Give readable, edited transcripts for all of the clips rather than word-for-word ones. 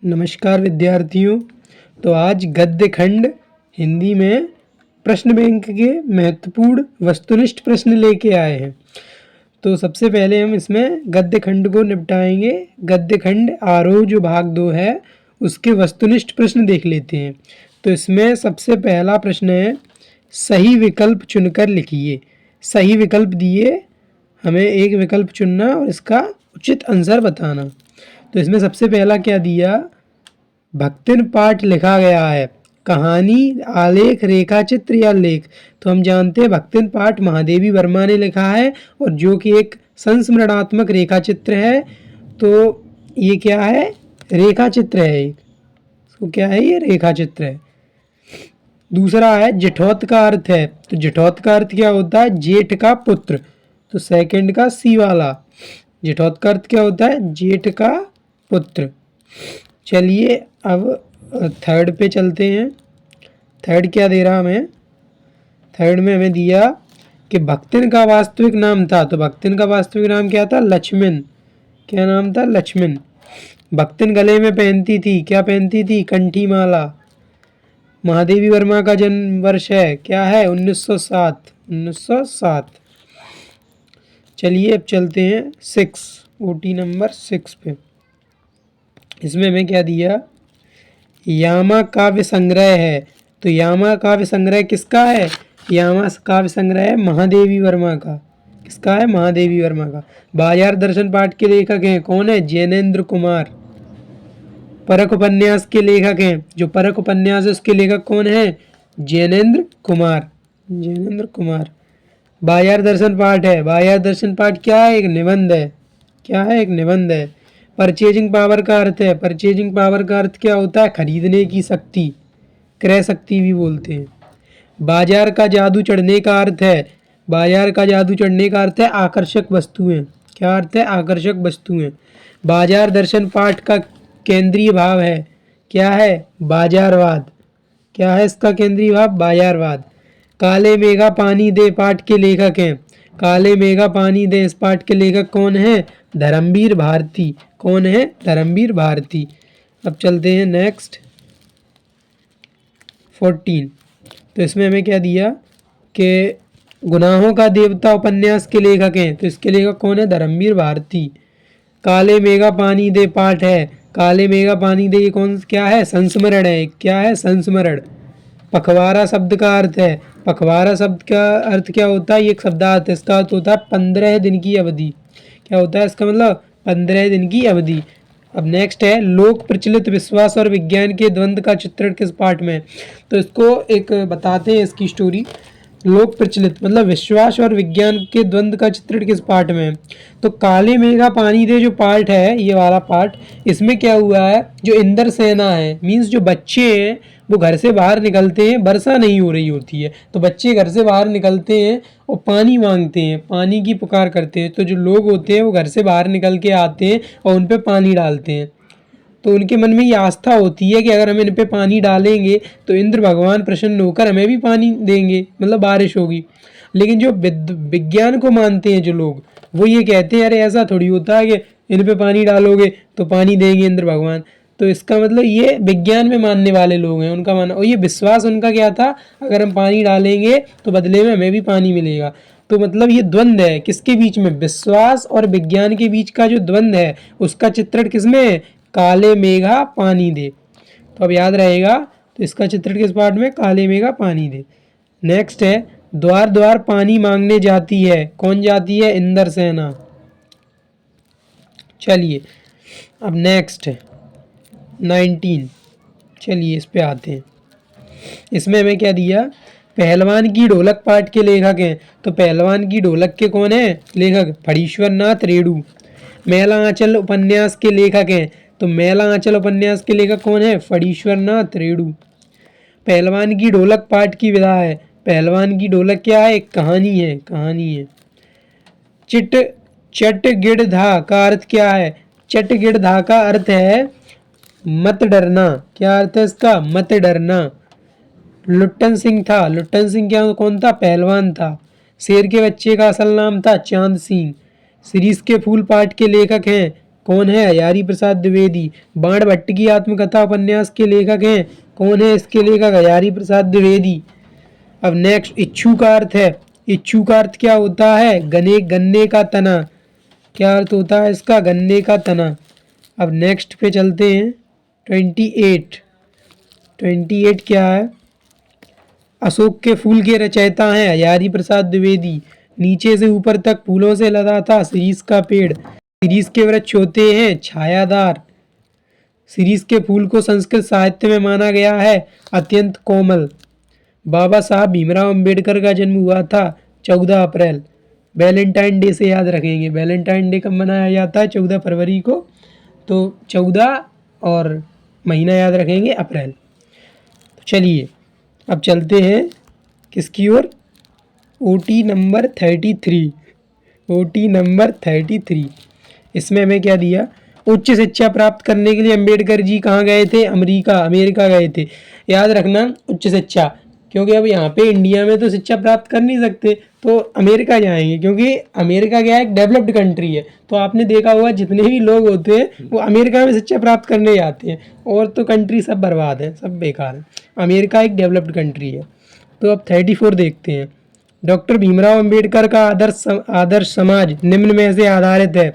नमस्कार विद्यार्थियों। तो आज गद्य खंड हिंदी में प्रश्न बैंक के महत्वपूर्ण वस्तुनिष्ठ प्रश्न लेके आए हैं। तो सबसे पहले हम इसमें गद्य खंड को निपटाएंगे। गद्य खंड आरोह जो भाग 2 है उसके वस्तुनिष्ठ प्रश्न देख लेते हैं। तो इसमें सबसे पहला प्रश्न है, सही विकल्प चुनकर लिखिए। सही विकल्प दिए, हमें एक विकल्प चुनना और इसका उचित आंसर बताना। तो इसमें सबसे पहला क्या दिया, भक्तिन पाठ लिखा गया है। कहानी, आलेख, रेखा चित्र या लेख। तो हम जानते हैं भक्तिन पाठ महादेवी वर्मा ने लिखा है और जो कि एक संस्मरणात्मक रेखा चित्र है। तो ये क्या है, रेखा चित्र है। तो क्या है ये, रेखा चित्र है। दूसरा है जेठौत का अर्थ है। तो जेठौत का अर्थ क्या होता है, जेठ का पुत्र। तो सेकंड का सी वाला। जेठौत का अर्थ क्या होता है, जेठ का पुत्र। चलिए अब थर्ड पे चलते हैं। थर्ड क्या दे रहा हमें, थर्ड में हमें दिया कि भक्तिन का वास्तविक नाम था। तो भक्तिन का वास्तविक नाम क्या था, लक्ष्मण। क्या नाम था, लक्ष्मण। भक्तिन गले में पहनती थी, क्या पहनती थी, कंठी माला। महादेवी वर्मा का जन्म वर्ष है, क्या है, 1907। 1907। चलिए अब चलते हैं 6, ओटी नंबर 6 पे। इसमें हमें क्या दिया, यामा काव्य संग्रह है। तो यामा काव्य संग्रह किसका है, यामा काव्य संग्रह है महादेवी वर्मा का। किसका है, महादेवी वर्मा का। बाजार दर्शन पाठ के लेखक हैं, कौन है, जैनेन्द्र कुमार। परख उपन्यास के लेखक हैं, जो परख उपन्यास है उसके लेखक कौन है, जैनेन्द्र कुमार। जैनेन्द्र कुमार। बाजार दर्शन पाठ है, बाजार दर्शन पाठ क्या है, एक निबंध है। क्या है, एक निबंध है। परचेजिंग पावर का अर्थ है, परचेजिंग पावर का अर्थ क्या होता है, खरीदने की शक्ति, क्रय शक्ति भी बोलते हैं। बाजार का जादू चढ़ने का अर्थ है, बाजार का जादू चढ़ने का अर्थ है आकर्षक वस्तुएं। क्या अर्थ है, आकर्षक वस्तुएं। बाजार दर्शन पाठ का केंद्रीय भाव है, क्या है, बाजारवाद। क्या है इसका केंद्रीय भाव, बाजारवाद। काले मेघा पानी दे पाठ के लेखक हैं, काले मेघा पानी दे इस पाठ के लेखक कौन है, धर्मवीर भारती। कौन है, धर्मवीर भारती। अब चलते हैं नेक्स्ट 14। तो इसमें हमें क्या दिया कि गुनाहों का देवता उपन्यास के लेखक हैं। तो इसके लेखक कौन है, धर्मवीर भारती। काले मेघा पानी दे पाठ है, काले मेघा पानी दे ये कौन, क्या है, संस्मरण है। क्या है, संस्मरण। पखवाड़ा शब्द का अर्थ है, पखवाड़ा शब्द का अर्थ क्या होता है, ये एक शब्दार्थ है। इसका अर्थ होता है 15 दिन की अवधि। क्या होता है इसका मतलब, 15 दिन की अवधि। अब नेक्स्ट है, लोक प्रचलित विश्वास और विज्ञान के द्वंद्व का चित्रण किस पाठ में। तो इसको एक बताते हैं इसकी स्टोरी। लोक प्रचलित मतलब विश्वास और विज्ञान के द्वंद्व का चित्रण किस पाठ में है। तो काले मेघा पानी दे जो पार्ट है, ये वाला पार्ट, इसमें क्या हुआ है, जो इंद्र सेना है, मीन्स जो बच्चे हैं वो घर से बाहर निकलते हैं, वर्षा नहीं हो रही होती है तो बच्चे घर से बाहर निकलते हैं और पानी मांगते हैं, पानी की पुकार करते हैं। तो जो लोग होते हैं वो घर से बाहर निकल के आते हैं और उन पे पानी डालते हैं। तो उनके मन में ये आस्था होती है कि अगर हम इन पे पानी डालेंगे तो इंद्र भगवान प्रसन्न होकर हमें भी पानी देंगे, मतलब बारिश होगी। लेकिन जो विज्ञान को मानते हैं जो लोग, वो ये कहते हैं अरे ऐसा थोड़ी होता है कि इन पे पानी डालोगे तो पानी देंगे इंद्र भगवान। तो इसका मतलब ये विज्ञान में मानने वाले लोग हैं, उनका मानना। और ये विश्वास उनका क्या था, अगर हम पानी डालेंगे तो बदले में हमें भी पानी मिलेगा। तो मतलब ये द्वंद्व है किसके बीच में, विश्वास और विज्ञान के बीच का जो द्वंद्व है उसका चित्रण किसमें है, काले मेघा पानी दे। तो अब याद रहेगा, तो इसका चित्रण किस पाठ में, काले मेघा पानी दे। नेक्स्ट है, द्वार द्वार पानी मांगने जाती है, कौन जाती है, इंद्र सेना। चलिए अब नेक्स्ट 19। चलिए इस पे आते हैं। इसमें हमें क्या दिया, पहलवान की ढोलक पाठ के लेखक हैं। तो पहलवान की ढोलक के कौन है लेखक, फणीश्वर नाथ रेणु। मेला आंचल उपन्यास के लेखक हैं। तो मेला आंचल उपन्यास के लेखक कौन है, फणीश्वर नाथ रेणु। पहलवान की ढोलक पाठ की विधा है, पहलवान की ढोलक क्या है, एक कहानी है, कहानी है। चिट चट गिड़ धा का अर्थ क्या है, चट गिड़ धा का अर्थ है मत डरना। क्या अर्थ है इसका, मत डरना। लुट्टन सिंह था, लुट्टन सिंह क्या कौन था, पहलवान था। शेर के बच्चे का असल नाम था चांद सिंह। सीरीज के फूल पाठ के लेखक हैं, कौन है? हजारी प्रसाद द्विवेदी। बाणभट्ट की आत्मकथा उपन्यास के लेखक हैं, कौन है इसके लेखक? हजारी प्रसाद द्विवेदी। अब नेक्स्ट इच्छू का अर्थ है, इच्छू का अर्थ क्या होता है? गन्ने का तना। क्या अर्थ होता है इसका? गन्ने का तना। अब नेक्स्ट पे चलते हैं 28। 28 क्या है? अशोक के फूल के रचयिता हैं हजारी प्रसाद द्विवेदी। नीचे से ऊपर तक फूलों से लदा था शीरीष का पेड़। शीरीष के वृक्ष होते हैं छायादार। शीरीष के फूल को संस्कृत साहित्य में माना गया है अत्यंत कोमल। बाबा साहब भीमराव अंबेडकर का जन्म हुआ था 14 अप्रैल। वैलेंटाइन डे से याद रखेंगे। वैलेंटाइन डे कब मनाया जाता है? 14 फरवरी को। तो 14 और महीना याद रखेंगे अप्रैल। तो चलिए अब चलते हैं किसकी ओर? OT number 33। OT number 33। इसमें हमें क्या दिया? उच्च शिक्षा प्राप्त करने के लिए अंबेडकर जी कहाँ गए थे? अमेरिका गए थे। याद रखना उच्च शिक्षा, क्योंकि अब यहाँ पे इंडिया में तो शिक्षा प्राप्त कर नहीं सकते, तो अमेरिका जाएंगे, क्योंकि अमेरिका क्या है? एक डेवलप्ड कंट्री है। तो आपने देखा होगा जितने भी लोग होते हैं वो अमेरिका में शिक्षा प्राप्त करने जाते हैं, और तो कंट्री सब बर्बाद है, सब बेकार है। अमेरिका एक डेवलप्ड कंट्री है। तो अब 34 देखते हैं। डॉक्टर भीमराव अंबेडकर का आदर्श समाज निम्न में से आधारित है।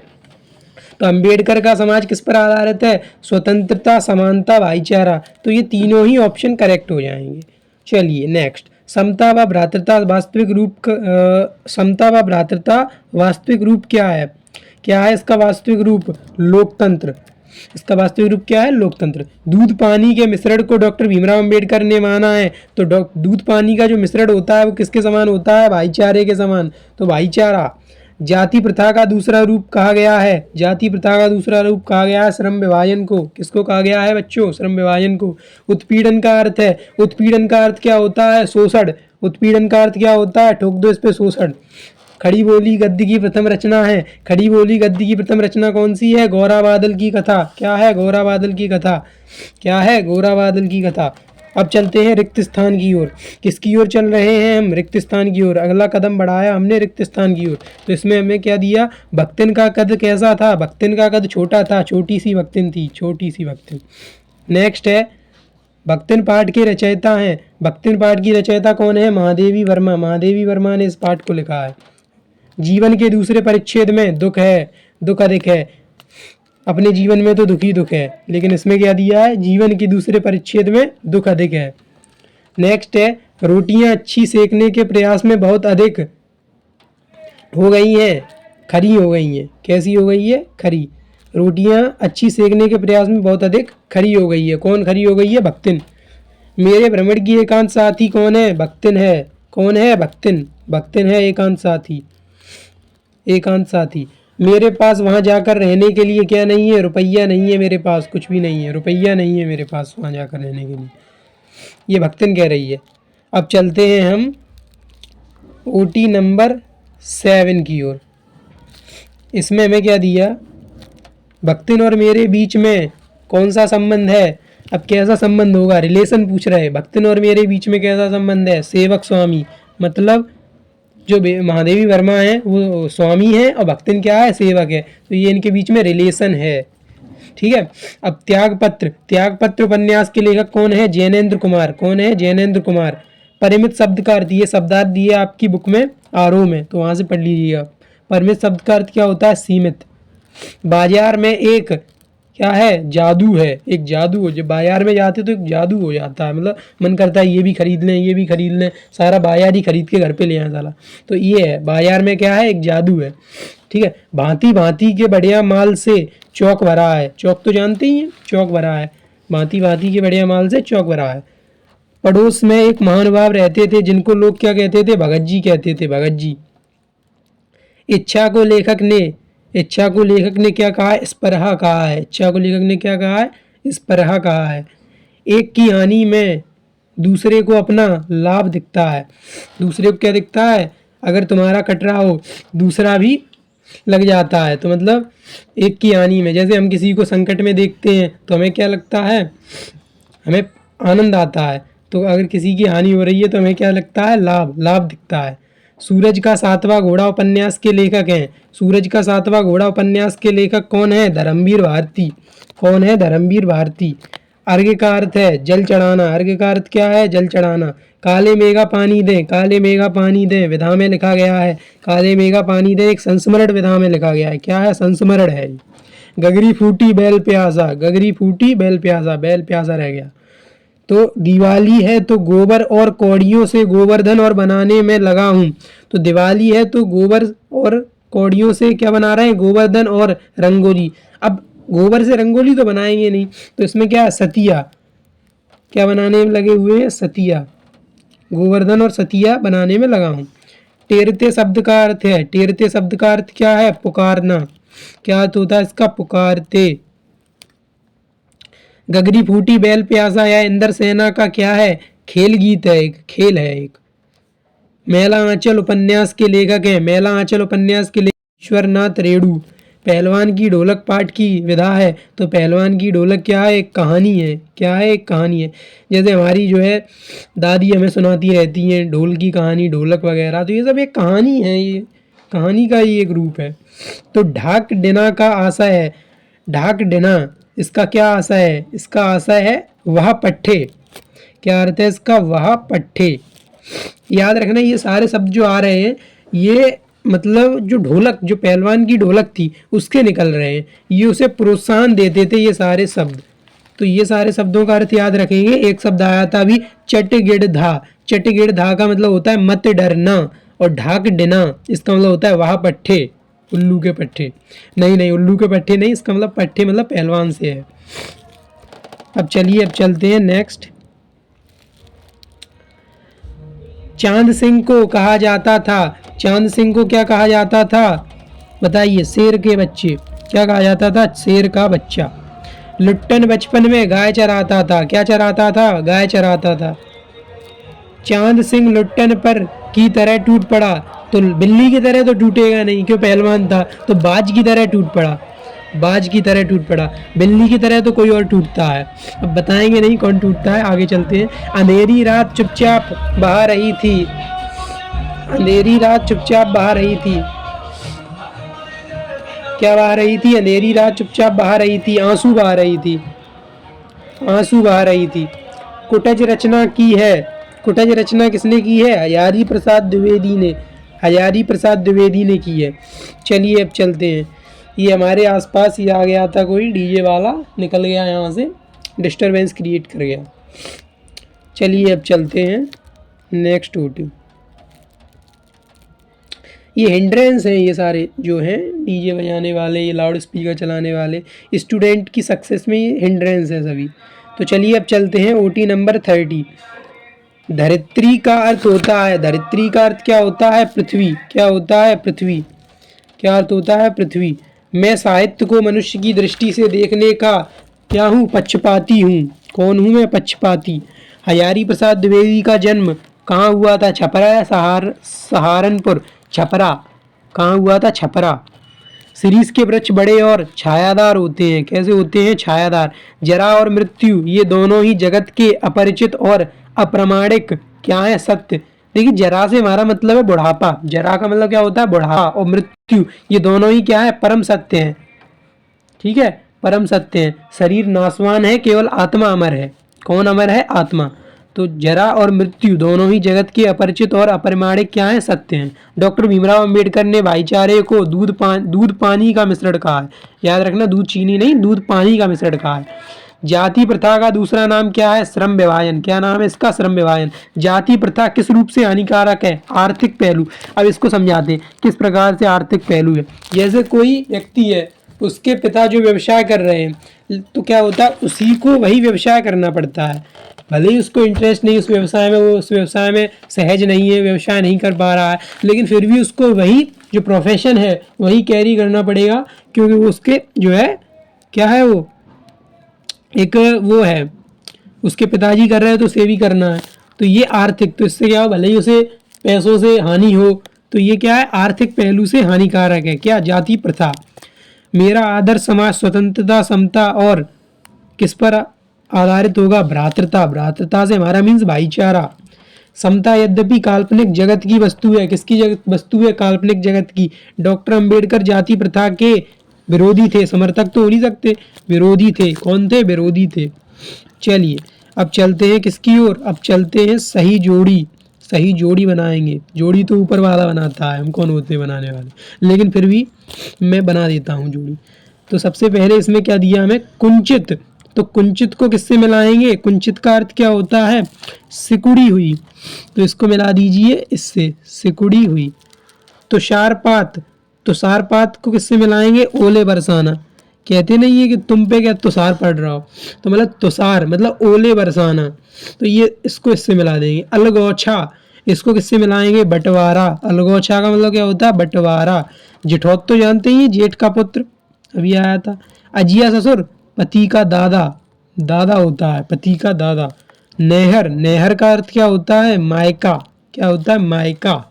तो अंबेडकर का समाज किस पर आधारित है? स्वतंत्रता, समानता, भाईचारा। तो ये तीनों ही ऑप्शन करेक्ट हो जाएंगे। चलिए नेक्स्ट, समता व भ्रातृता वास्तविक रूप क्या है? क्या है इसका वास्तविक रूप? लोकतंत्र। इसका वास्तविक रूप क्या है? लोकतंत्र। दूध पानी के मिश्रण को डॉक्टर भीमराव अंबेडकर ने माना है। तो दूध पानी का जो मिश्रण होता है वो किसके समान होता है? भाईचारे के समान। तो भाईचारा। जाति प्रथा का दूसरा रूप कहा गया है? जाति प्रथा का दूसरा रूप कहा गया है श्रम विभाजन को। किसको कहा गया है बच्चों? श्रम विभाजन को। उत्पीड़न का अर्थ है, उत्पीड़न का अर्थ क्या होता है? शोषण। उत्पीड़न का अर्थ क्या होता है? ठोक दो इस पे, शोषण। खड़ी बोली गद्य की प्रथम रचना है। खड़ी बोली गद्य की प्रथम रचना कौन सी है? गौरा बादल की कथा। क्या है? गौरा बादल की कथा। क्या है? गौरा बादल की कथा। अब चलते हैं रिक्त स्थान की ओर। किसकी ओर चल रहे हैं हम? रिक्त स्थान की ओर। अगला कदम बढ़ाया हमने रिक्त स्थान की ओर। तो इसमें हमें क्या दिया? भक्तिन का कद कैसा था? भक्तिन का कद छोटा था, छोटी सी भक्तिन थी, छोटी सी भक्तिन। नेक्स्ट है भक्तिन पाठ के रचयिता हैं। भक्तिन पाठ की रचयिता कौन है? महादेवी वर्मा। महादेवी वर्मा ने इस पाठ को लिखा है। जीवन के दूसरे परिच्छेद में दुख है, दुख अधिक है। अपने जीवन में तो दुख ही दुख है, लेकिन इसमें क्या दिया है? जीवन के दूसरे परिच्छेद में दुख अधिक है। नेक्स्ट है रोटियां अच्छी सेकने के प्रयास में बहुत अधिक हो गई हैं, खरी हो गई हैं। कैसी हो गई है? खरी। रोटियां अच्छी सेकने के प्रयास में बहुत अधिक खरी हो गई है। कौन खरी हो गई है? भक्तिन। मेरे भ्रमण की एकांत साथी कौन है? भक्तिन है। कौन है? भक्तिन। भक्तिन है एकांत साथी। एकांत साथी। मेरे पास वहाँ जाकर रहने के लिए क्या नहीं है? रुपया नहीं है मेरे पास, कुछ भी नहीं है, रुपया नहीं है मेरे पास वहाँ जाकर रहने के लिए। ये भक्तिन कह रही है। अब चलते हैं हम ओटी नंबर 7 की ओर। इसमें हमें क्या दिया? भक्तिन और मेरे बीच में कौन सा संबंध है? अब कैसा संबंध होगा? रिलेशन पूछ रहे हैं। भक्तिन और मेरे बीच में कैसा संबंध है? सेवक स्वामी। मतलब जो महादेवी वर्मा है वो स्वामी है और भक्तिन क्या है? सेवक है। तो ये इनके बीच में रिलेशन है। ठीक है। अब त्यागपत्र। त्यागपत्र उपन्यास के लेखक कौन है? जैनेन्द्र कुमार। कौन है? जैनेन्द्र कुमार। परिमित शब्द का अर्थ, ये शब्दार्थ दिए आपकी बुक में आरोह में, तो वहाँ से पढ़ लीजिएगा। परिमित शब्द का अर्थ क्या होता है? सीमित। बाजार में एक क्या है? जादू है। एक जादू हो, जब बाजार में जाते तो एक जादू हो जाता है, मतलब मन करता है ये भी खरीद लें, ये भी खरीद लें, सारा बाजार ही खरीद के घर पे ले आए साला। तो ये है बाजार में क्या है? एक जादू है। ठीक है। भांति भांति के बढ़िया माल से चौक भरा है। चौक तो जानते ही हैं, चौक भरा है। भांति भांति के बढ़िया माल से चौक भरा है। पड़ोस में एक महानुभाव रहते थे जिनको लोग क्या कहते थे? भगत जी कहते थे, भगत जी। इच्छा को लेखक ने क्या कहा? स्पृहा कहा है। इच्छा को लेखक ने क्या कहा है? स्पृहा कहा है। एक की हानि में दूसरे को अपना लाभ दिखता है। दूसरे को क्या दिखता है? अगर तुम्हारा कट रहा हो दूसरा भी लग जाता है। तो मतलब एक की हानि में, जैसे हम किसी को संकट में देखते हैं तो हमें क्या लगता है? हमें आनंद आता है। तो अगर किसी की हानि हो रही है तो हमें क्या लगता है? लाभ, लाभ दिखता है। सूरज का सातवां घोड़ा उपन्यास के लेखक हैं। सूरज का सातवां घोड़ा उपन्यास के लेखक कौन है? धर्मवीर भारती। कौन है? धर्मवीर भारती। अर्घ्य का अर्थ है जल चढ़ाना। अर्घ्य का अर्थ क्या है? जल चढ़ाना। काले मेघा पानी दे, काले मेघा पानी दे विधा में लिखा गया है। काले मेघा पानी दे एक संस्मरण विधा में लिखा गया है। क्या है? संस्मरण है। गगरी फूटी बैल प्यासा, गगरी फूटी बैल प्यासा, बैल प्यासा रह गया। तो दिवाली है तो गोबर और कौड़ियों से गोवर्धन और बनाने में लगा हूँ। तो दिवाली है तो गोबर और कौड़ियों से क्या बना रहे हैं? गोवर्धन और रंगोली। अब गोबर से रंगोली तो बनाएंगे नहीं, तो इसमें क्या है? सतिया। क्या बनाने में लगे हुए हैं? सतिया। गोवर्धन और सतिया बनाने में लगा हूँ। टेरते शब्द का अर्थ है, टेरते शब्द का अर्थ क्या है? पुकारना। क्या अर्थ होता है इसका? पुकारते। गगरी फूटी बैल प्यासा या इंद्र सेना का क्या है? खेल गीत है, एक खेल है एक। मेला आंचल उपन्यास के लेखक हैं। मेला आंचल उपन्यास के लेखक ईश्वरनाथ रेणु। पहलवान की ढोलक पाठ की विधा है। तो पहलवान की ढोलक क्या है? एक कहानी है। क्या है? एक कहानी है। जैसे हमारी जो है दादी हमें सुनाती रहती हैं ढोल की कहानी, ढोलक वगैरह, तो ये सब एक कहानी है, ये कहानी का ही एक रूप है। तो ढाक डिना का आशय है। ढाक डिना इसका क्या आशय है? इसका आशय है वह पट्ठे। क्या अर्थ है इसका? वह पट्ठे। याद रखना ये सारे शब्द जो आ रहे हैं ये मतलब जो ढोलक, जो पहलवान की ढोलक थी उसके निकल रहे हैं, ये उसे प्रोत्साहन देते थे ये सारे शब्द। तो ये सारे शब्दों का अर्थ याद रखेंगे। एक शब्द आया था अभी चटगिड़धा। चटगिड़धा का मतलब होता है मत डरना, और ढाक डिना इसका मतलब होता है वह पट्ठे, उल्लू के पट्ठे। नहीं, उल्लू के पट्ठे नहीं, इसका मतलब पट्ठे मतलब पहलवान से है। अब चलिए अब चलते हैं नेक्स्ट। चांद सिंह को कहा जाता था, चांद सिंह को क्या कहा जाता था? बताइए। शेर के बच्चे। क्या कहा जाता था? शेर का बच्चा। लुट्टन बचपन में गाय चराता था। क्या चराता था? गाय चराता था। चांद सिंह लुट्टन पर की तरह टूट पड़ा। तो बिल्ली की तरह तो टूटेगा नहीं, क्यों? पहलवान था। तो बाज की तरह टूट पड़ा। बाज की तरह टूट पड़ा। बिल्ली की तरह तो कोई और टूटता है। अब बताएंगे नहीं कौन टूटता है, आगे चलते हैं। अंधेरी रात चुपचाप बहा रही थी। अंधेरी रात चुपचाप बहा रही थी। क्या बहा रही थी? अंधेरी रात चुपचाप बहा रही थी। आंसू बहा रही थी। आंसू बहा रही थी। कुटज रचना की है। कुटज रचना किसने की है? हजारी प्रसाद द्विवेदी ने। हजारी प्रसाद द्विवेदी ने की है। चलिए अब चलते हैं। ये हमारे आसपास ही आ गया था, कोई डीजे वाला निकल गया यहाँ से, डिस्टरबेंस क्रिएट कर गया। चलिए अब चलते हैं नेक्स्ट ओटी। ये हिंड्रेंस हैं, ये सारे जो हैं डीजे बजाने वाले, ये लाउड स्पीकर चलाने वाले, स्टूडेंट की सक्सेस में ये हिंड्रेंस है सभी। तो चलिए अब चलते हैं ओटी नंबर 30। धरित्री का अर्थ होता है, धरित्री का अर्थ क्या होता है? पृथ्वी। क्या होता है? पृथ्वी। क्या अर्थ होता है? पृथ्वी। मैं साहित्य को मनुष्य की दृष्टि से देखने का क्या हूँ? पक्षपाती हूँ। कौन हूँ मैं? पक्षपाती। हजारी प्रसाद द्विवेदी का जन्म कहाँ हुआ था? छपरा या सहारनपुर? छपरा। कहाँ हुआ था? छपरा। सीरीज के वृक्ष बड़े और छायादार होते हैं। कैसे होते हैं? छायादार। जरा और मृत्यु ये दोनों ही जगत के अपरिचित और अप्रामाणिक क्या है? सत्य। देखिए जरा से हमारा मतलब है बुढ़ापा। जरा का मतलब क्या होता है? बुढ़ापा। और मृत्यु ये दोनों ही क्या है? परम सत्य है। ठीक है, परम सत्य है। शरीर नाशवान है, केवल आत्मा अमर है। कौन अमर है? आत्मा। तो जरा और मृत्यु दोनों ही जगत के अपरिचित और अपरिमाणिक क्या है? सत्य हैं। डॉक्टर भीमराव अंबेडकर ने भाईचारे को दूध पानी का मिश्रण कहा है। याद रखना, दूध चीनी नहीं, दूध पानी का मिश्रण कहा है। जाति प्रथा का दूसरा नाम क्या है? श्रम विभाजन। क्या नाम है इसका? श्रम विभाजन। जाति प्रथा किस रूप से हानिकारक है? आर्थिक पहलू। अब इसको समझाते हैं किस प्रकार से आर्थिक पहलू है। जैसे कोई व्यक्ति है, उसके पिता जो व्यवसाय कर रहे हैं, तो क्या होता है? उसी को वही व्यवसाय करना पड़ता है। भले ही उसको इंटरेस्ट नहीं उस व्यवसाय में, वो उस व्यवसाय में सहज नहीं है, व्यवसाय नहीं कर पा रहा है, लेकिन फिर भी उसको वही जो प्रोफेशन है वही कैरी करना पड़ेगा, क्योंकि वो उसके जो है क्या है, वो एक वो है, उसके पिताजी कर रहे हैं तो उसे भी करना है। तो ये आर्थिक, तो इससे क्या हो, भले ही उसे पैसों से हानि हो, तो ये क्या है? आर्थिक पहलू से हानिकारक है। क्या? जाति प्रथा। मेरा आदर्श समाज स्वतंत्रता, समता और किस पर आधारित होगा? भ्रातृता। भ्रातृता से हमारा मीन्स भाईचारा। समता यद्यपि काल्पनिक जगत की वस्तु है। किसकी जगत वस्तु है? काल्पनिक जगत की। डॉक्टर अंबेडकर जाति प्रथा के विरोधी थे, समर्थक तो हो नहीं सकते, विरोधी थे। कौन थे? विरोधी थे। चलिए अब चलते हैं किसकी ओर? अब चलते हैं सही जोड़ी। सही जोड़ी बनाएंगे। जोड़ी तो ऊपर वाला बनाता है, हम कौन होते हैं बनाने वाले, लेकिन फिर भी मैं बना देता हूँ जोड़ी। तो सबसे पहले इसमें क्या दिया हमें? कुंचित। तो कुंचित को किससे मिलाएंगे? कुंचित का अर्थ क्या होता है? सिकुड़ी हुई। तो इसको मिला दीजिए इससे, सिकुड़ी हुई। तुषारपात। तुषारपात को किससे मिलाएंगे? ओले बरसाना। कहते नहीं है कि तुम पे क्या तुषार पड़ रहा हो, तो मतलब तुषार मतलब ओले बरसाना, तो ये इसको इससे मिला देंगे। अलगोछा, इसको किससे मिलाएंगे? बंटवारा। अलगोछा का मतलब क्या होता है? बंटवारा। जेठौत तो जानते ही, जेठ का पुत्र, अभी आया था। अजिया ससुर, पति का दादा, दादा होता है, पति का दादा। नहर, नहर का अर्थ क्या होता है? मायका। क्या होता है? मायका।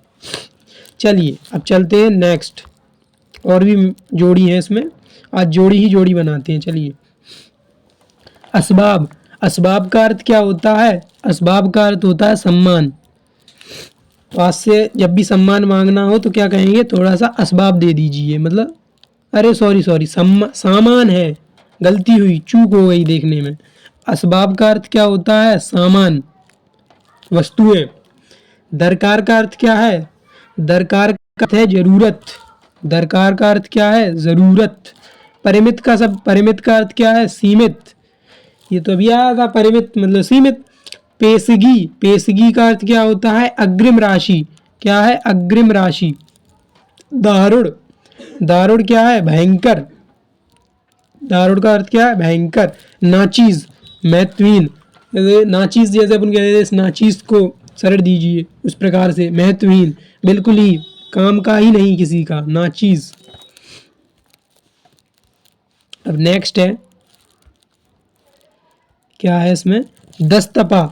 चलिए अब चलते हैं नेक्स्ट। और भी जोड़ी है इसमें, आज जोड़ी ही जोड़ी बनाते हैं। चलिए असबाब। असबाब का अर्थ क्या होता है? असबाब का अर्थ होता है सम्मान। तो आज से जब भी सम्मान मांगना हो तो क्या कहेंगे? थोड़ा सा असबाब दे दीजिए, मतलब अरे सॉरी सामान है, गलती हुई, चूक हो गई देखने में। असबाब का अर्थ क्या होता है? सामान, वस्तुएं। दरकार का अर्थ क्या है? दरकार का अर्थ है जरूरत। दरकार का अर्थ क्या है? जरूरत। परिमित का परिमित का अर्थ क्या है? सीमित। ये तो अभी आया था, परिमित मतलब सीमित। पेशगी, पेशगी का अर्थ क्या होता है? अग्रिम राशि। क्या है? अग्रिम राशि। दारुण, दारुण क्या है? भयंकर। दारुण का अर्थ क्या है? भयंकर। नाचीज, महत्वहीन। नाचीज जैसे अपन कहते हैं, इस नाचीज को सरल दीजिए, उस प्रकार से महत्वहीन, बिल्कुल ही काम का ही नहीं किसी का, नाचीज। अब नेक्स्ट है, क्या है इसमें? 10 तपा।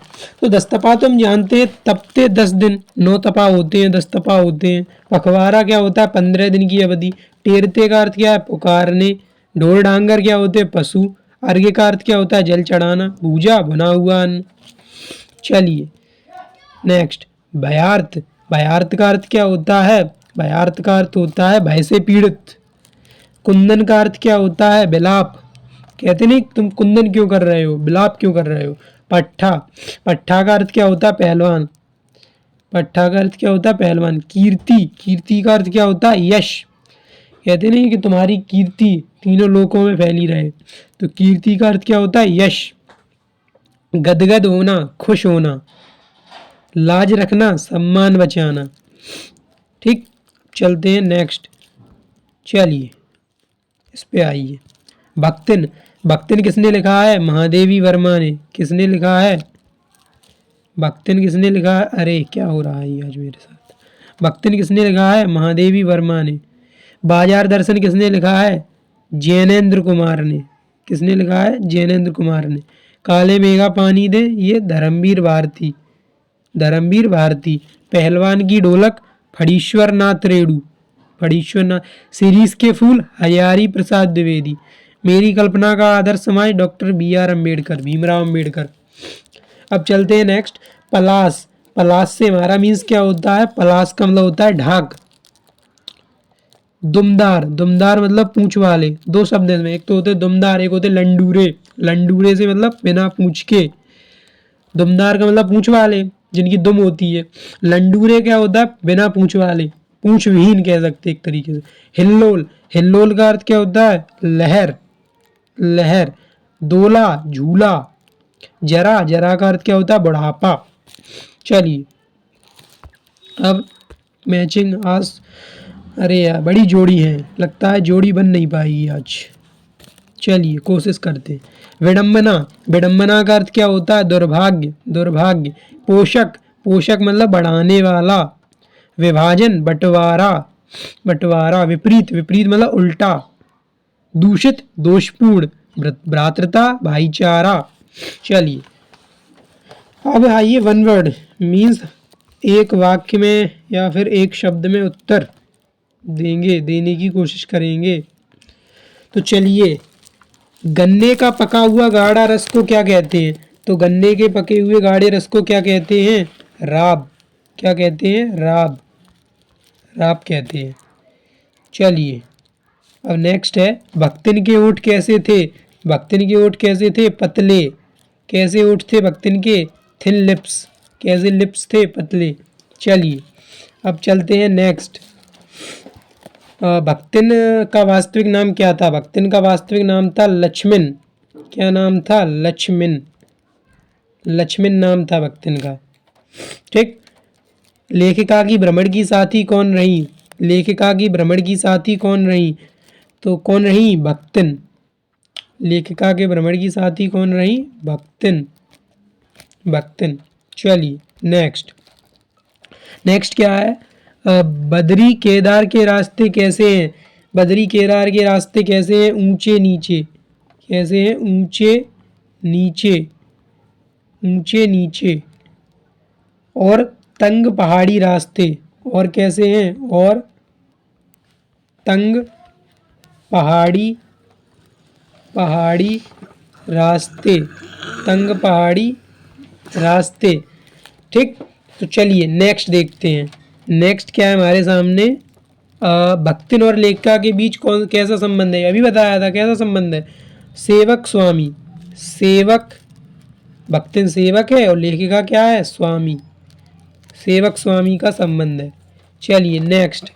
तो 10 तपा तो हम जानते हैं, तपते 10 दिन, 9 तपा होते हैं, 10 तपा होते हैं। पखवाड़ा क्या होता है? 15 दिन की अवधि। टेरते का अर्थ क्या है? पुकारने। ढोर डांगर क्या होते हैं? पशु। अर्घ्य का अर्थ क्या होता है? जल चढ़ाना। भूजा, भुना हुआ अन्न। चलिए नेक्स्ट, भयार्थ। भयार्थ का अर्थ क्या होता है? भयार्थ का अर्थ होता है भय से पीड़ित। कुंदन का अर्थ क्या होता है? विलाप। कहते नहीं तुम कुंदन क्यों कर रहे हो, विलाप क्यों कर रहे हो। पट्ठा, पट्ठा का अर्थ क्या होता है? पहलवान। पट्ठा का अर्थ क्या होता है? पहलवान। कीर्ति, कीर्ति का अर्थ क्या होता है? यश। कहते नहीं कि तुम्हारी कीर्ति तीनों लोकों में फैली रहे, तो कीर्ति का अर्थ क्या होता है? यश। गदगद होना, खुश होना। लाज रखना, सम्मान बचाना। ठीक, चलते हैं नेक्स्ट। चलिए इस पे आइए। भक्तिन, भक्तिन किसने लिखा है? महादेवी वर्मा ने। किसने लिखा है? भक्तिन किसने लिखा है? अरे क्या हो रहा है आज मेरे साथ। भक्तिन किसने लिखा है? महादेवी वर्मा ने। बाजार दर्शन किसने लिखा है? जैनेन्द्र कुमार ने। किसने लिखा है? जैनेन्द्र कुमार ने। काले मेघा पानी दे, ये धर्मवीर भारती। धर्मवीर भारती। पहलवान की ढोलक, फणीश्वर नाथ रेणु। फणीश्वर नाथ। सीरीज के फूल, हजारी प्रसाद द्विवेदी। मेरी कल्पना का आदर्श समाज, डॉक्टर BR अम्बेडकर, भीमराव अम्बेडकर। अब चलते हैं नेक्स्ट। पलास। पलास से हमारा मीन्स क्या होता है? पलास का मतलब होता है ढाक। दुमदार, दुमदार मतलब पूंछ वाले। दो शब्द में, एक तो होते दुमदार, एक होते लंडूरे। लंडूरे से मतलब बिना पूंछ के। दुमदार का मतलब पूंछ वाले, जिनकी दुम होती है। लंडूरे क्या होता है? बिना पूंछ वाले, पूंछ विहीन कह सकते एक तरीके से। हिल्लोल, हिल्लोल का अर्थ क्या होता है? लहर, लहर। दोला, झूला। जरा, जरा का अर्थ क्या होता है? बुढ़ापा। चलिए अब मैचिंग आज, अरे यार बड़ी जोड़ी है, लगता है जोड़ी बन नहीं पाएगी आज। चलिए कोशिश करते हैं। विडंबना, विडंबना का अर्थ क्या होता है? दुर्भाग्य, दुर्भाग्य। पोषक, पोषक मतलब बढ़ाने वाला। विभाजन, बंटवारा, बंटवारा। विपरीत, विपरीत मतलब उल्टा। दूषित, दोषपूर्ण। भ्रातृता, भाईचारा। चलिए अब आइए वन वर्ड मीन्स, एक वाक्य में या फिर एक शब्द में उत्तर देंगे, देने की कोशिश करेंगे। तो चलिए, गन्ने का पका हुआ गाढ़ा रस को क्या कहते हैं? तो गन्ने के पके हुए गाढ़े रस को क्या कहते हैं? राब, क्या कहते हैं? राब, राब कहते हैं। चलिए अब नेक्स्ट है, भक्तिन के ओठ कैसे थे? भक्तिन के ओठ कैसे थे? पतले। कैसे ओठ थे भक्तिन के? Thin lips. कैसे लिप्स थे? पतले। चलिए अब चलते हैं नेक्स्ट। भक्तिन का वास्तविक नाम क्या था? भक्तिन का वास्तविक नाम था लक्ष्मण। क्या नाम था? लक्ष्मण। लक्ष्मण नाम था भक्तिन का। ठीक। लेखिका की भ्रमण की साथी कौन रही? लेखिका की भ्रमण की साथी कौन रही? तो कौन रही? भक्तिन। लेखिका के भ्रमण की साथी कौन रही? भक्तिन। भक्तिन। चलिए नेक्स्ट। नेक्स्ट क्या है? बद्री केदार के रास्ते कैसे हैं? बद्री केदार के रास्ते कैसे हैं? ऊंचे नीचे। कैसे हैं? ऊंचे नीचे। ऊंचे नीचे। और तंग पहाड़ी रास्ते। और कैसे हैं? और तंग पहाड़ी, पहाड़ी रास्ते। तंग पहाड़ी रास्ते। ठीक। तो चलिए नेक्स्ट देखते हैं। नेक्स्ट क्या है हमारे सामने? भक्तिन और लेखिका के बीच कौन कैसा संबंध है? अभी बताया था कैसा संबंध है? सेवक स्वामी। सेवक, भक्तिन सेवक है और लेखिका क्या है? स्वामी। सेवक स्वामी का संबंध है। चलिए नेक्स्ट।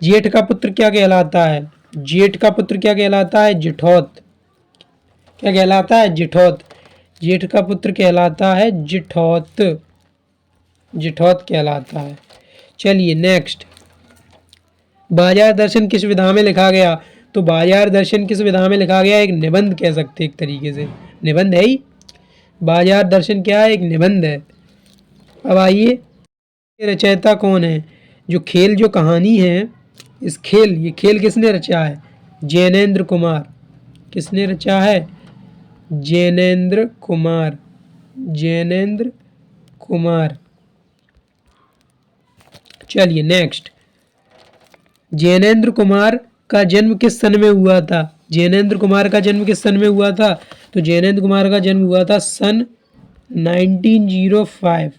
जेठ का पुत्र क्या कहलाता है? जेठ का पुत्र क्या कहलाता है? जिठौत। क्या कहलाता है? जिठौत। जेठ का पुत्र कहलाता है जिठौत। जिठौत कहलाता है। चलिए नेक्स्ट। बाजार दर्शन किस विधा में लिखा गया? तो बाजार दर्शन किस विधा में लिखा गया? एक निबंध कह सकते एक तरीके से। निबंध है ही। बाजार दर्शन क्या है? एक निबंध है। अब आइए, रचयिता कौन है? जो खेल, जो कहानी है, इस खेल, ये खेल किसने रचा है? जैनेन्द्र कुमार। किसने रचा है? जैनेन्द्र कुमार। जैनेन्द्र कुमार। चलिए नेक्स्ट। जैनेन्द्र कुमार का जन्म किस सन में हुआ था? जैनेन्द्र कुमार का जन्म किस सन में हुआ था? तो जैनेन्द्र कुमार का जन्म हुआ था सन 1905।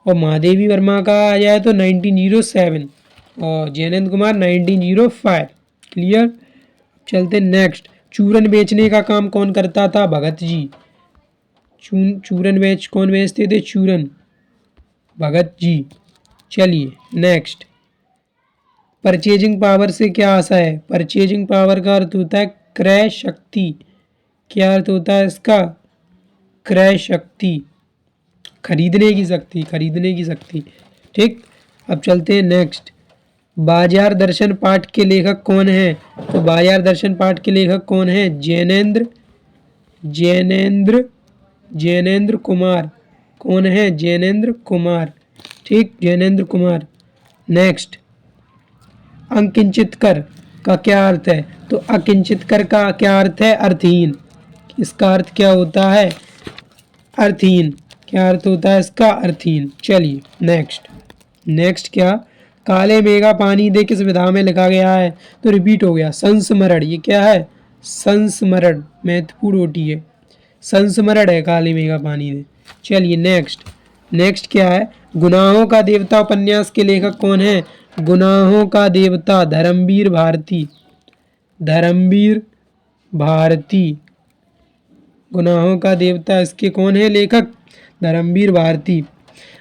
और महादेवी वर्मा का आ जाए तो 1907। और जैनेन्द्र कुमार 1905। क्लियर। चलते नेक्स्ट। चूरन बेचने का काम कौन करता था? भगत जी। चूरन कौन बेचते थे? चूरन, भगत जी। चलिए नेक्स्ट। परचेजिंग पावर से क्या आशा है? परचेजिंग पावर का अर्थ होता है क्रय शक्ति। क्या अर्थ होता है इसका? क्रय शक्ति, खरीदने की शक्ति। खरीदने की शक्ति। ठीक। अब चलते हैं नेक्स्ट। बाजार दर्शन पाठ के लेखक कौन है? तो बाजार दर्शन पाठ के लेखक कौन है? जैनेन्द्र, जैनेन्द्र, जैनेन्द्र कुमार। कौन है? जैनेन्द्र कुमार। ठीक, जैनेन्द्र कुमार। नेक्स्ट। अकिंचित कर का क्या अर्थ है? तो अकिंचित कर का क्या अर्थ है? अर्थहीन। इसका अर्थ क्या होता है? अर्थहीन। क्या अर्थ होता है इसका? अर्थहीन। चलिए नेक्स्ट। नेक्स्ट क्या? काले मेघा पानी दे किस विधा में लिखा गया है? तो रिपीट हो गया, संस्मरण। ये क्या है? संस्मरण। महत्वपूर्ण होती है, संस्मरण है काले मेघा पानी दे। चलिए नेक्स्ट। नेक्स्ट क्या है? गुनाहों का देवता उपन्यास के लेखक कौन है? गुनाहों का देवता धर्मवीर भारती। धर्मवीर भारती। गुनाहों का देवता इसके कौन है लेखक? धर्मवीर भारती।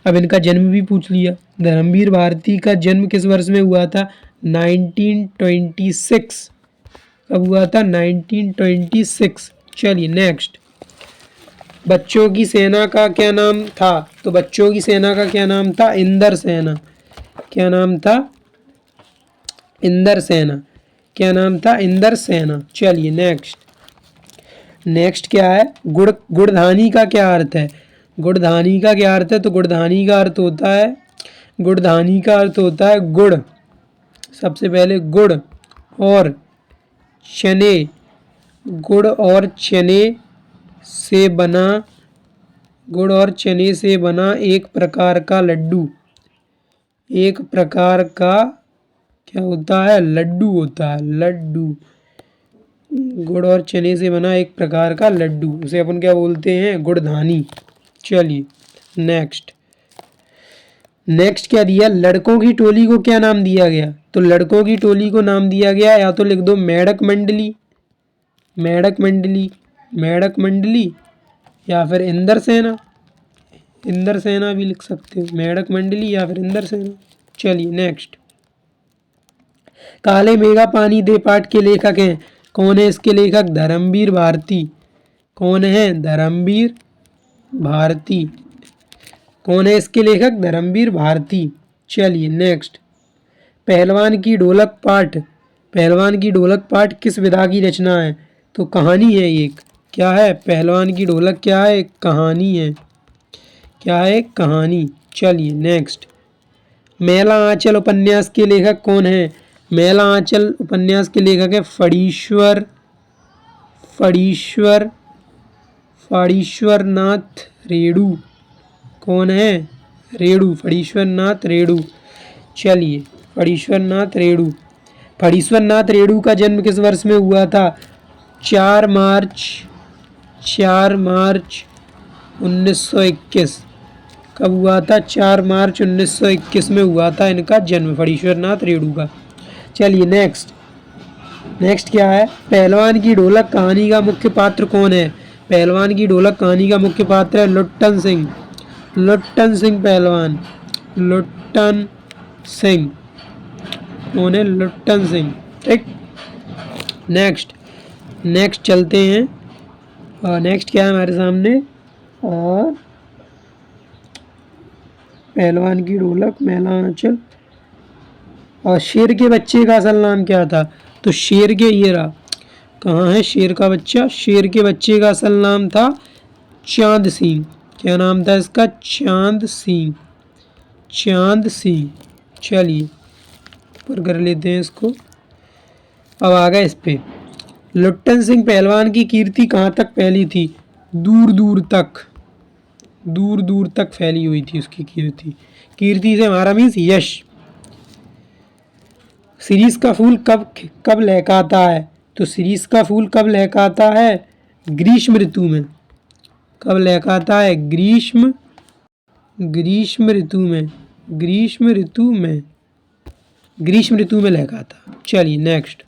अब इनका जन्म भी पूछ लिया। धर्मवीर भारती का जन्म किस वर्ष में हुआ था? 1926। कब हुआ था? 1926। चलिए नेक्स्ट। बच्चों की सेना का क्या नाम था? तो बच्चों की सेना का क्या नाम था? इंदर सेना। क्या नाम था? इंदर सेना। क्या नाम था? इंदर सेना। चलिए नेक्स्ट। नेक्स्ट क्या है? गुड़धानी का क्या अर्थ है? गुड़धानी का क्या अर्थ है? तो गुड़धानी का अर्थ होता है, गुड़धानी का अर्थ होता है गुड़। सबसे पहले गुड़ और चने। गुड़ और चने से बना, गुड़ और चने से बना एक प्रकार का लड्डू। एक प्रकार का क्या होता है? लड्डू होता है, लड्डू। गुड़ और चने से बना एक प्रकार का लड्डू, उसे अपन क्या बोलते हैं? गुड़धानी। चलिए नेक्स्ट नेक्स्ट क्या दिया, लड़कों की टोली को क्या नाम दिया गया, तो लड़कों की टोली को नाम दिया गया, या तो लिख दो मेढक मंडली, मेढक मंडली, मेढक मंडली, या फिर इंद्र सेना, इंद्र सेना भी लिख सकते हो, मेढक मंडली या फिर इंद्र सेना। चलिए नेक्स्ट, काले मेघा पानी दे पाठ के लेखक हैं, कौन है इसके लेखक, धर्मवीर भारती, कौन है, धर्मवीर भारती, कौन है इसके लेखक, धर्मवीर भारती। चलिए नेक्स्ट, पहलवान की ढोलक पाठ, पहलवान की ढोलक पाठ किस विधा की रचना है, तो कहानी है एक, क्या है, पहलवान की ढोलक क्या है, कहानी है, क्या है, कहानी। चलिए नेक्स्ट, मेला आंचल उपन्यास के लेखक कौन है, मेला आंचल उपन्यास के लेखक है फणीश्वर, फणीश्वर, फणीश्वर नाथ रेणु, कौन है, रेणु, फणीश्वर नाथ रेणु। चलिए, फणीश्वर नाथ रेणु, फणीश्वर नाथ रेणु का जन्म किस वर्ष में हुआ था, 4 मार्च, 4 मार्च 1921, कब हुआ था, 4 मार्च 1921 में हुआ था इनका जन्म, फणीश्वर नाथ रेणु का। चलिए नेक्स्ट, नेक्स्ट क्या है, पहलवान की ढोलक कहानी का मुख्य पात्र कौन है, पहलवान की ढोलक कहानी का मुख्य पात्र है लुट्टन सिंह, लुट्टन सिंह पहलवान, लुट्टन सिंह, कौन है, लुट्टन सिंह। ठीक, नेक्स्ट, नेक्स्ट चलते हैं, और नेक्स्ट क्या है हमारे सामने, और पहलवान की ढोलक, मेला आंचल, और शेर के बच्चे का असल नाम क्या था, तो शेर के, ये रहा, कहाँ है शेर का बच्चा, शेर के बच्चे का असल नाम था चांद सिंह, क्या नाम था इसका, चांद सिंह, चांद सिंह। चलिए ऊपर कर लेते हैं इसको, अब आ गए इस पे, लुट्टन सिंह पहलवान की कीर्ति कहाँ तक फैली थी, दूर दूर तक, दूर दूर तक फैली हुई थी उसकी कीर्ति, कीर्ति से हमारा मीन्स यश। शिरीष का फूल कब कब लहकाता है, तो शिरीष का फूल कब लहकाता है, ग्रीष्म ऋतु में, कब लहकाता है, ग्रीष्म, ग्रीष्म ऋतु में, ग्रीष्म ऋतु में, ग्रीष्म ऋतु में लहकाता। चलिए नेक्स्ट,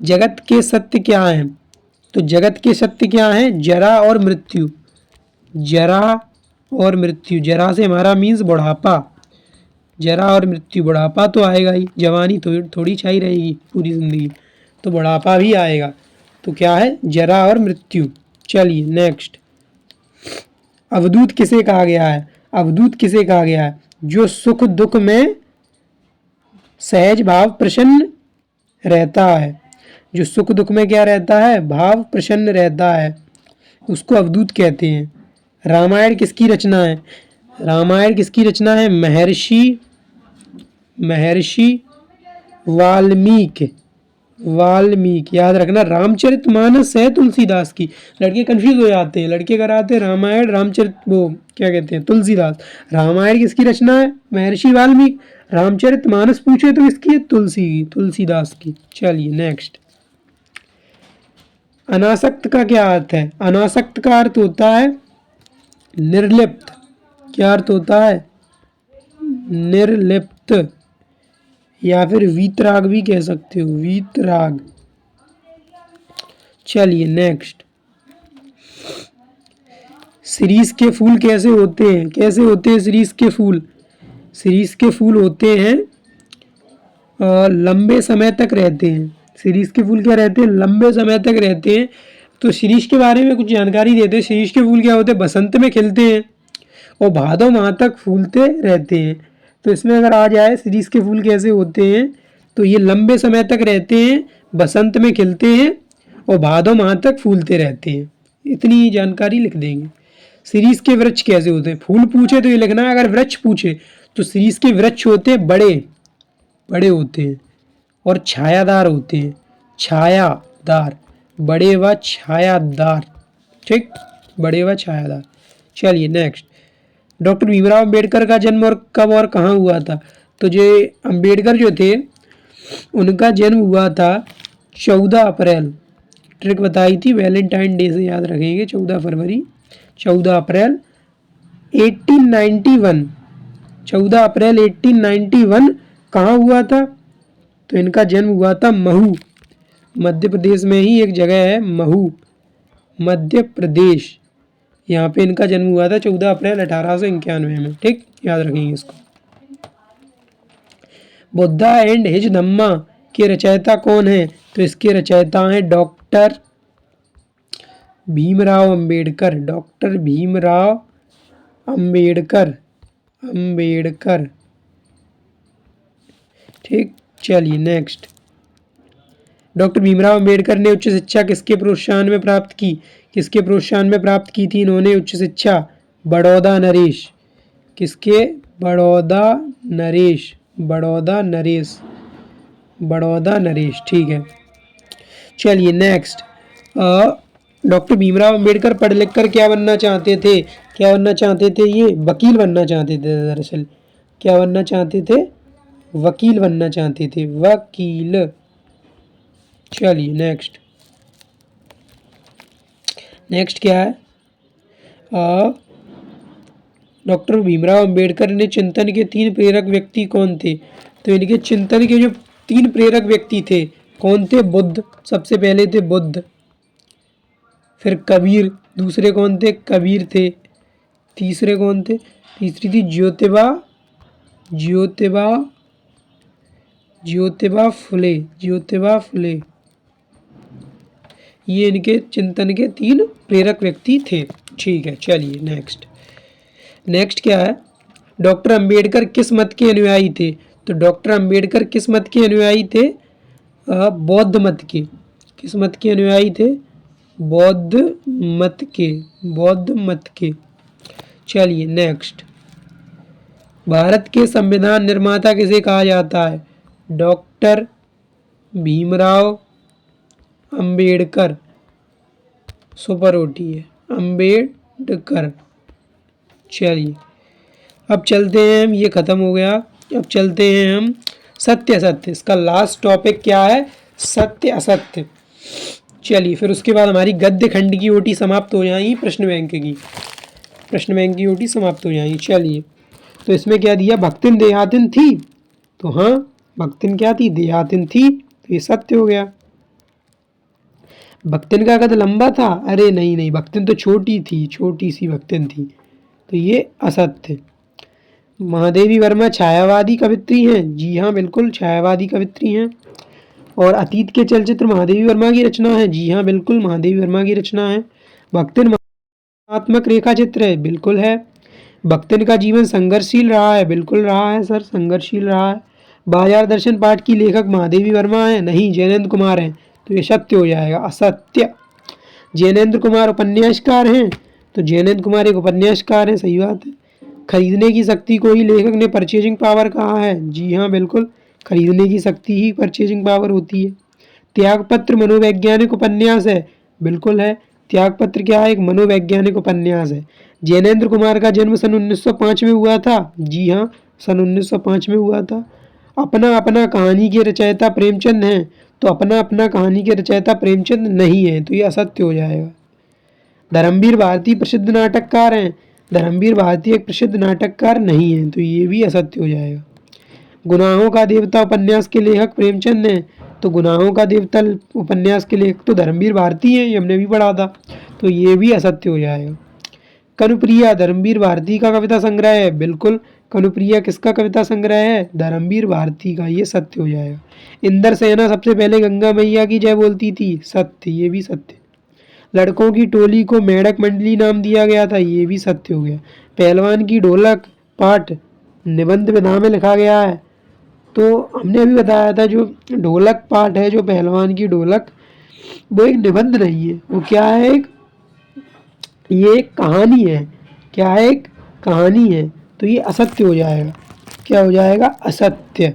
जगत के सत्य क्या हैं, तो जगत के सत्य क्या हैं, जरा और मृत्यु, जरा और मृत्यु, जरा से हमारा मीन्स बुढ़ापा, जरा और मृत्यु, बुढ़ापा तो आएगा ही, जवानी तो थोड़ी छाई रहेगी पूरी जिंदगी, तो बुढ़ापा भी आएगा, तो क्या है, जरा और मृत्यु। चलिए नेक्स्ट, अवधूत किसे कहा गया है, अवधूत किसे कहा गया है, जो सुख दुख में सहज भाव प्रसन्न रहता है, जो सुख दुख में क्या रहता है, भाव प्रसन्न रहता है, उसको अवधूत कहते हैं। रामायण किसकी रचना है, रामायण किसकी रचना है, महर्षि, महर्षि वाल्मीकि, वाल्मीकि, याद रखना, रामचरितमानस है तुलसीदास की, लड़के कंफ्यूज हो जाते हैं, लड़के कराते हैं रामायण रामचरित, वो क्या कहते हैं, तुलसीदास, रामायण किसकी रचना है, महर्षि वाल्मीकि, रामचरितमानस पूछे तो इसकी है, तुलसी, तुलसीदास की। चलिए नेक्स्ट, अनासक्त का क्या अर्थ है, अनासक्त का अर्थ होता है निर्लिप्त, क्या अर्थ होता है, निर्लिप्त, या फिर वीतराग भी कह सकते हो, वीतराग। चलिए नेक्स्ट, शिरीष के फूल कैसे होते हैं, कैसे होते हैं शिरीष के फूल, शिरीष के फूल होते हैं लंबे समय तक रहते हैं, शिरीष के फूल क्या रहते हैं, लंबे समय तक रहते हैं। तो शिरीष के बारे में कुछ जानकारी देते हैं, शिरीष के फूल क्या होते हैं, बसंत में खिलते हैं और भादों माह तक फूलते रहते हैं। तो इसमें अगर आ जाए शिरीष के फूल कैसे होते हैं, तो ये लंबे समय तक रहते हैं, बसंत में खिलते हैं और भादों माह तक फूलते रहते हैं, इतनी जानकारी लिख देंगे। शिरीष के वृक्ष कैसे होते हैं, फूल पूछे तो ये लिखना है, अगर वृक्ष पूछे तो शिरीष के वृक्ष होते हैं बड़े, बड़े होते हैं और छायादार होते हैं, छायादार, बड़े व छायादार, ठीक, बड़े व छायादार। चलिए नेक्स्ट, डॉक्टर भीमराव अंबेडकर का जन्म और कब और कहाँ हुआ था, तो जो अंबेडकर जो थे उनका जन्म हुआ था 14 अप्रैल, ट्रिक बताई थी वैलेंटाइन डे से याद रखेंगे, 14 फरवरी, 14 अप्रैल 1891, 14 अप्रैल 1891 कहाँ हुआ था? तो इनका जन्म हुआ था महू, मध्य प्रदेश में ही एक जगह है महू, मध्य प्रदेश, यहाँ पे इनका जन्म हुआ था 14 अप्रैल 1891 में। ठीक, याद रखेंगे इसको। बुद्धा एंड हिज धम्मा के रचयिता कौन है? तो इसके रचयिता हैं डॉक्टर भीमराव अंबेडकर, डॉक्टर भीमराव अंबेडकर, अंबेडकर। ठीक, चलिए नेक्स्ट। डॉक्टर भीमराव अंबेडकर ने उच्च शिक्षा किसके प्रोत्साहन में प्राप्त की? किसके प्रोत्साहन में प्राप्त की थी इन्होंने उच्च शिक्षा? बड़ौदा नरेश। किसके? बड़ौदा नरेश, बड़ौदा नरेश, बड़ौदा नरेश। ठीक है, चलिए नेक्स्ट। डॉक्टर भीमराव अंबेडकर पढ़ लिख कर क्या बनना चाहते थे? क्या बनना चाहते थे? ये वकील बनना चाहते थे। दरअसल क्या बनना चाहते थे? वकील बनना चाहते थे, वकील। चलिए नेक्स्ट। नेक्स्ट क्या है? डॉक्टर भीमराव अंबेडकर ने चिंतन के 3 प्रेरक व्यक्ति कौन थे? तो इनके चिंतन के जो 3 प्रेरक व्यक्ति थे कौन थे? बुद्ध, सबसे पहले थे बुद्ध, फिर कबीर, दूसरे कौन थे? कबीर थे, तीसरे कौन थे? तीसरी थी ज्योतिबा, ज्योतिबा, ज्योतिबा फुले, ज्योतिबा फुले। ये इनके चिंतन के 3 प्रेरक व्यक्ति थे। ठीक है, चलिए नेक्स्ट। नेक्स्ट क्या है? डॉक्टर अंबेडकर किस मत के अनुयायी थे? तो डॉक्टर अंबेडकर किस मत के अनुयायी थे? बौद्ध मत के। किस मत के अनुयायी थे? बौद्ध मत के, बौद्ध मत के। चलिए नेक्स्ट। भारत के संविधान निर्माता किसे कहा जाता है? Doctor Bhimrao Ambedkar, super OT है, अंबेडकर। चलिए अब चलते हैं हम, ये खत्म हो गया। अब चलते हैं हम सत्य असत्य। इसका लास्ट टॉपिक क्या है? सत्य असत्य। चलिए फिर उसके बाद हमारी गद्य खंड की ओटी समाप्त हो जाएगी, प्रश्न बैंक की, प्रश्न बैंक की ओटी समाप्त हो जाएगी। चलिए तो इसमें क्या दिया? भक्तिन देहातिन थी, तो हाँ भक्तिन क्या थी? देहातिन थी, तो ये सत्य हो गया। भक्तिन का कद लंबा था? अरे नहीं नहीं, भक्तिन तो छोटी थी, छोटी सी भक्तिन थी, तो ये असत्य। महादेवी वर्मा छायावादी कवित्री हैं? जी हाँ बिल्कुल, छायावादी कवित्री हैं। और अतीत के चलचित्र महादेवी वर्मा की रचना है? जी हाँ बिल्कुल, महादेवी वर्मा की रचना है। भक्तिन आत्मक रेखा चित्र है? बिल्कुल है। भक्तिन का जीवन संघर्षशील रहा है? बिल्कुल रहा है सर, संघर्षशील रहा है। बाजार दर्शन पाठ की लेखक महादेवी वर्मा है? नहीं, जैनेन्द्र कुमार हैं, तो ये सत्य हो जाएगा, असत्य। जैनेन्द्र कुमार उपन्यासकार हैं? तो जैनेन्द्र कुमार एक उपन्यासकार हैं, सही बात है। खरीदने की शक्ति को ही लेखक ने परचेजिंग पावर कहा है? जी हाँ बिल्कुल, खरीदने की शक्ति ही परचेजिंग पावर होती है। त्यागपत्र मनोवैज्ञानिक उपन्यास है? बिल्कुल है, त्यागपत्र क्या है? एक मनोवैज्ञानिक उपन्यास है। जैनेन्द्र कुमार का जन्म सन 1905 में हुआ था? जी हाँ, सन 1905 में हुआ था। अपना अपना कहानी के रचयिता प्रेमचंद हैं? तो अपना अपना कहानी के रचयिता प्रेमचंद नहीं है, तो ये असत्य हो जाएगा। धर्मवीर भारती प्रसिद्ध नाटककार हैं? धर्मवीर भारती एक प्रसिद्ध नाटककार नहीं है, तो ये भी असत्य हो जाएगा। गुनाहों का देवता उपन्यास के लेखक प्रेमचंद हैं? तो गुनाहों का देवता उपन्यास के लेखक तो धर्मवीर भारती हैं, ये हमने भी पढ़ा था, तो ये भी असत्य हो जाएगा। कनुप्रिया धर्मवीर भारती का कविता संग्रह है? बिल्कुल, कनुप्रिया किसका कविता संग्रह है? धर्मवीर भारती का, ये सत्य हो जाएगा। इंदर सेना सबसे पहले गंगा मैया की जय बोलती थी? सत्य, ये भी सत्य। लड़कों की टोली को मेढक मंडली नाम दिया गया था? ये भी सत्य हो गया। पहलवान की ढोलक पाठ निबंध विधा में लिखा गया है? तो हमने अभी बताया था जो ढोलक पाठ है, जो पहलवान की ढोलक, वो एक निबंध नहीं है, वो क्या है? ये एक कहानी है। क्या है? एक कहानी है, तो ये असत्य हो जाएगा। क्या हो जाएगा? असत्य।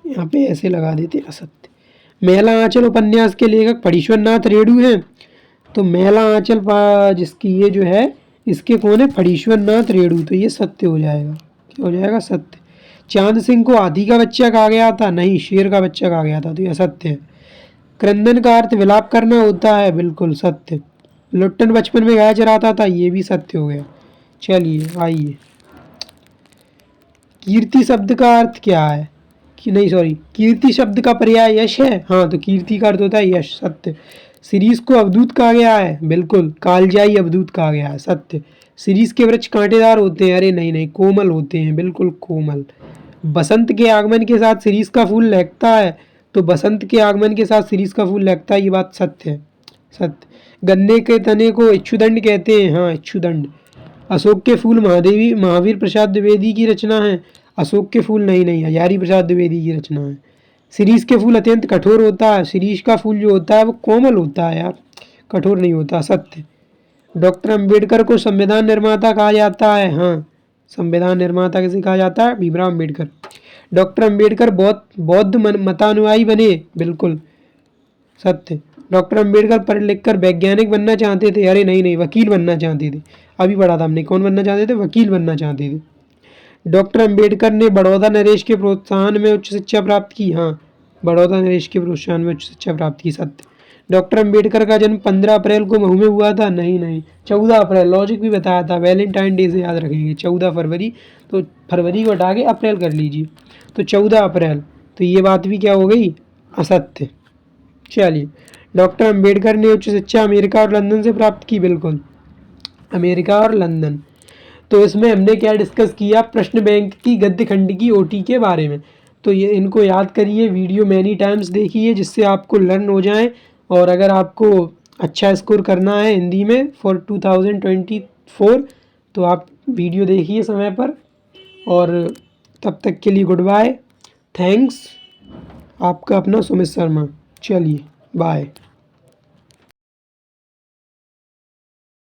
यहाँ पे ऐसे लगा देते, असत्य। मेला आंचल उपन्यास के लेखक फणीश्वर नाथ रेणु हैं? तो मेला आंचल जिसकी ये जो है, इसके कौन है? फणीश्वर नाथ रेणु, तो ये सत्य हो जाएगा। क्या हो जाएगा? सत्य। चांद सिंह को हाथी का बच्चा कहा गया था? नहीं, शेर का बच्चा कहा गया था, तो ये असत्य है। क्रंदन का अर्थ विलाप करना होता है? बिल्कुल सत्य। लुट्टन बचपन में गाय चराता था? ये भी सत्य हो गया। चलिए आइए, कीर्ति शब्द का अर्थ क्या है? कि नहीं सॉरी, कीर्ति शब्द का पर्याय यश है। हाँ, तो कीर्ति का अर्थ होता है यश, सत्य। शिरीष को अवधूत कहा गया है, बिल्कुल। कालजाई अवधूत कहा गया है, सत्य। शिरीष के वृक्ष कांटेदार होते हैं, अरे नहीं नहीं, कोमल होते हैं, बिल्कुल कोमल। बसंत के आगमन के साथ शिरीष का फूल लहकता है, तो बसंत के आगमन के साथ शिरीष का फूल लहकता है, ये बात सत्य है, सत्य। गन्ने के तने को इच्छुदंड कहते हैं, हाँ इच्छुदंड। अशोक के फूल महावीर प्रसाद द्विवेदी की रचना है। अशोक के फूल नहीं नहीं, हजारी प्रसाद द्विवेदी की रचना है। शिरीष के फूल अत्यंत कठोर होता है, शिरीष का फूल जो होता है वो कोमल होता है यार, कठोर नहीं होता, सत्य। डॉक्टर अंबेडकर को संविधान निर्माता कहा जाता है, हाँ संविधान निर्माता किसे कहा जाता है? भीमराव अंबेडकर। डॉक्टर अंबेडकर बौद्ध मतानुयायी बने, बिल्कुल सत्य। डॉक्टर अंबेडकर पढ़ लिख कर वैज्ञानिक बनना चाहते थे, अरे नहीं नहीं, वकील बनना चाहते थे। अभी पढ़ा था हमने, कौन बनना चाहते थे? वकील बनना चाहते थे। डॉक्टर अंबेडकर ने बड़ौदा नरेश के प्रोत्साहन में उच्च शिक्षा प्राप्त की, हाँ बड़ौदा नरेश के प्रोत्साहन में उच्च शिक्षा प्राप्त की, सत्य। डॉक्टर अंबेडकर का जन्म 15 अप्रैल को महू में हुआ था, नहीं नहीं 14 अप्रैल, लॉजिक भी बताया था, वैलेंटाइन डे से याद रखेंगे, 14 फरवरी, तो फरवरी को हटा के अप्रैल कर लीजिए, तो 14 अप्रैल, तो ये बात भी क्या हो गई? असत्य। चलिए, डॉक्टर अंबेडकर ने उच्च शिक्षा अमेरिका और लंदन से प्राप्त की, बिल्कुल अमेरिका और लंदन। तो इसमें हमने क्या डिस्कस किया? प्रश्न बैंक की गद्य खंड की ओटी के बारे में। तो ये इनको याद करिए, वीडियो मैनी टाइम्स देखिए, जिससे आपको लर्न हो जाए। और अगर आपको अच्छा स्कोर करना है हिंदी में फॉर 2024, तो आप वीडियो देखिए समय पर। और तब तक के लिए गुड बाय, थैंक्स। आपका अपना सुमित शर्मा। चलिए बाय।